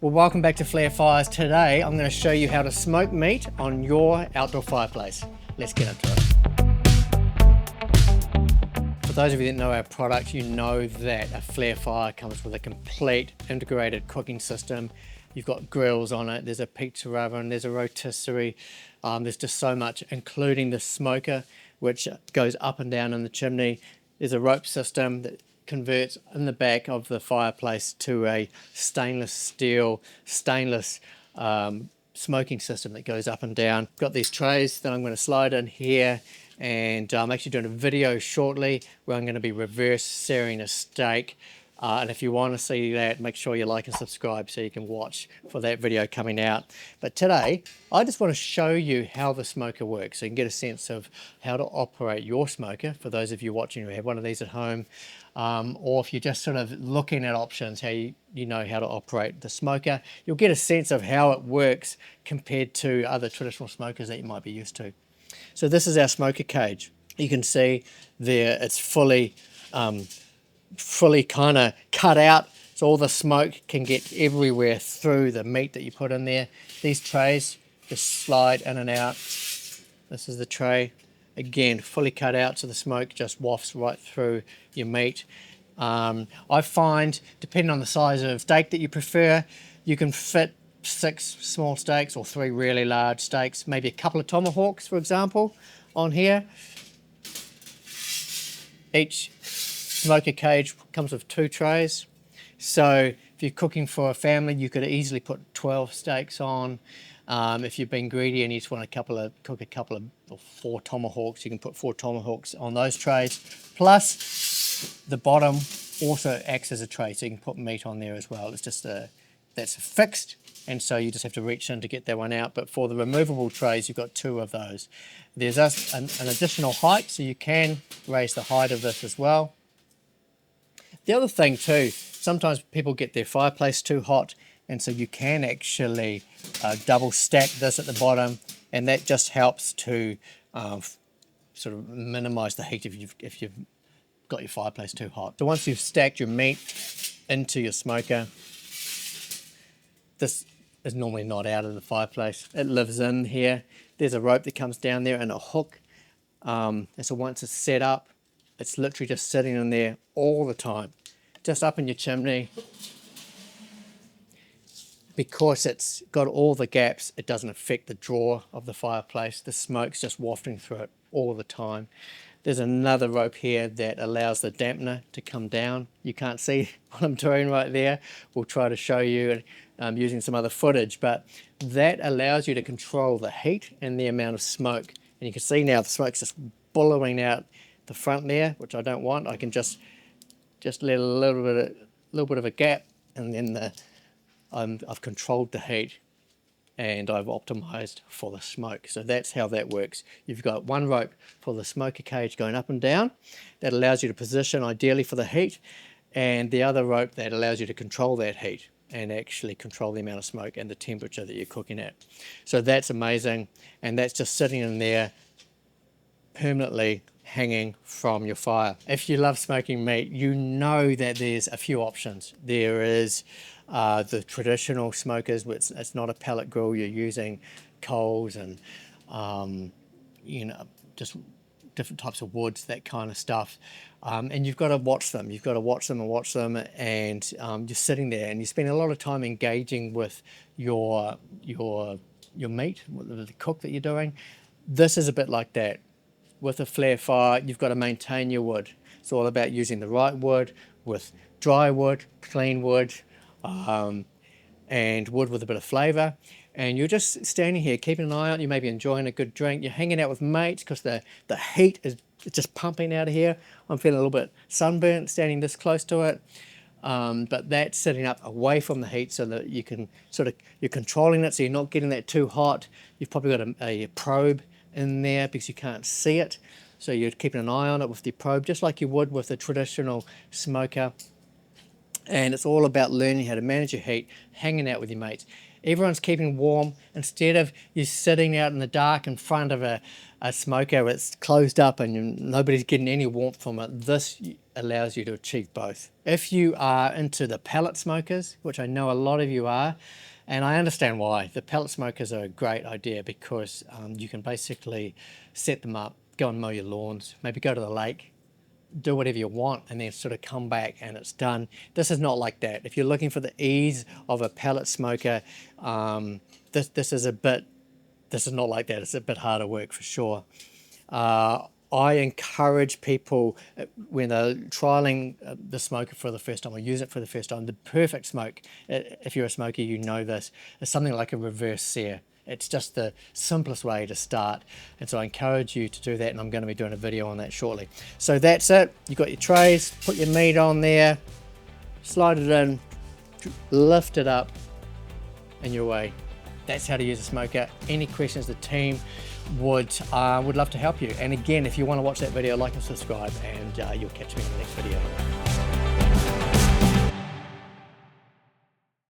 Well, welcome back to Flare Fires. Today I'm going to show you how to smoke meat on your outdoor fireplace. Let's get into it. For those of you that know our product, you know that a flare fire comes with a complete integrated cooking system. You've got grills on it, there's a pizza oven, there's a rotisserie, there's just so much, including the smoker, which goes up and down in the chimney. There's a rope system that converts in the back of the fireplace to a stainless steel, smoking system that goes up and down. Got these trays that I'm going to slide in here, and I'm actually doing a video shortly where I'm going to be reverse searing a steak. And if you want to see that, make sure you like and subscribe so you can watch for that video coming out. But today, I just want to show you how the smoker works so you can get a sense of how to operate your smoker. For those of you watching who have one of these at home, or if you're just sort of looking at options, how you know how to operate the smoker, you'll get a sense of how it works compared to other traditional smokers that you might be used to. So this is our smoker cage. You can see there it's fully kind of cut out so all the smoke can get everywhere through the meat that you put in there. These trays just slide in and out. This is the tray, again fully cut out so the smoke just wafts right through your meat. I find, depending on the size of steak that you prefer, you can fit 6 small steaks or 3 really large steaks, maybe a couple of tomahawks for example on here. Each smoker cage comes with 2 trays, so if you're cooking for a family you could easily put 12 steaks on. If you've been greedy and you just want cook a couple of or 4 tomahawks, you can put 4 tomahawks on those trays. Plus the bottom also acts as a tray, so you can put meat on there as well. It's just that's fixed, and so you just have to reach in to get that one out. But for the removable trays, you've got 2 of those. There's an additional height, so you can raise the height of this as well. The other thing too, sometimes people get their fireplace too hot, and so you can actually double stack this at the bottom, and that just helps to sort of minimize the heat if you've got your fireplace too hot. So once you've stacked your meat into your smoker, this is normally not out of the fireplace. It lives in here. There's a rope that comes down there and a hook. And so once it's set up, it's literally just sitting in there all the time, just up in your chimney. Because it's got all the gaps, it doesn't affect the draw of the fireplace. The smoke's just wafting through it all the time. There's another rope here that allows the dampener to come down. You can't see what I'm doing right there. We'll try to show you using some other footage, but that allows you to control the heat and the amount of smoke. And you can see now the smoke's just billowing out the front there, which I don't want. I can just let a little bit of a gap, and then I've controlled the heat and I've optimized for the smoke. So that's how that works. You've got one rope for the smoker cage going up and down that allows you to position ideally for the heat, and the other rope that allows you to control that heat and actually control the amount of smoke and the temperature that you're cooking at. So that's amazing, and that's just sitting in there permanently hanging from your fire. If you love smoking meat, you know that there's a few options. There is the traditional smokers, which it's not a pellet grill, you're using coals and just different types of woods, that kind of stuff. And you've got to watch them. You've got to watch them, and you're sitting there and you spend a lot of time engaging with your meat, the cook that you're doing. This is a bit like that. With a flare fire, you've got to maintain your wood. It's all about using the right wood with dry wood, clean wood, and wood with a bit of flavour. And you're just standing here keeping an eye out. You may be enjoying a good drink. You're hanging out with mates because the heat is just pumping out of here. I'm feeling a little bit sunburnt standing this close to it. But that's sitting up away from the heat so that you can you're controlling it so you're not getting that too hot. You've probably got a probe in there because you can't see it, so you're keeping an eye on it with the probe just like you would with a traditional smoker. And it's all about learning how to manage your heat, hanging out with your mates. Everyone's keeping warm. Instead of you sitting out in the dark in front of a smoker, it's closed up and nobody's getting any warmth from it. This allows you to achieve both. If you are into the pellet smokers, which I know a lot of you are, and I understand why, the pellet smokers are a great idea because you can basically set them up, go and mow your lawns, maybe go to the lake, do whatever you want, and then sort of come back and it's done. This is not like that. If you're looking for the ease of a pellet smoker, this is not like that. It's a bit harder work for sure. I encourage people when they're trialing the smoker for the first time or use it for the first time, the perfect smoke, if you're a smoker, you know this, is something like a reverse sear. It's just the simplest way to start. And so I encourage you to do that, and I'm going to be doing a video on that shortly. So that's it. You've got your trays, put your meat on there, slide it in, lift it up, and you're away. That's how to use a smoker. Any questions, the team would love to help you. And again, if you want to watch that video, like and subscribe, and you'll catch me in the next video.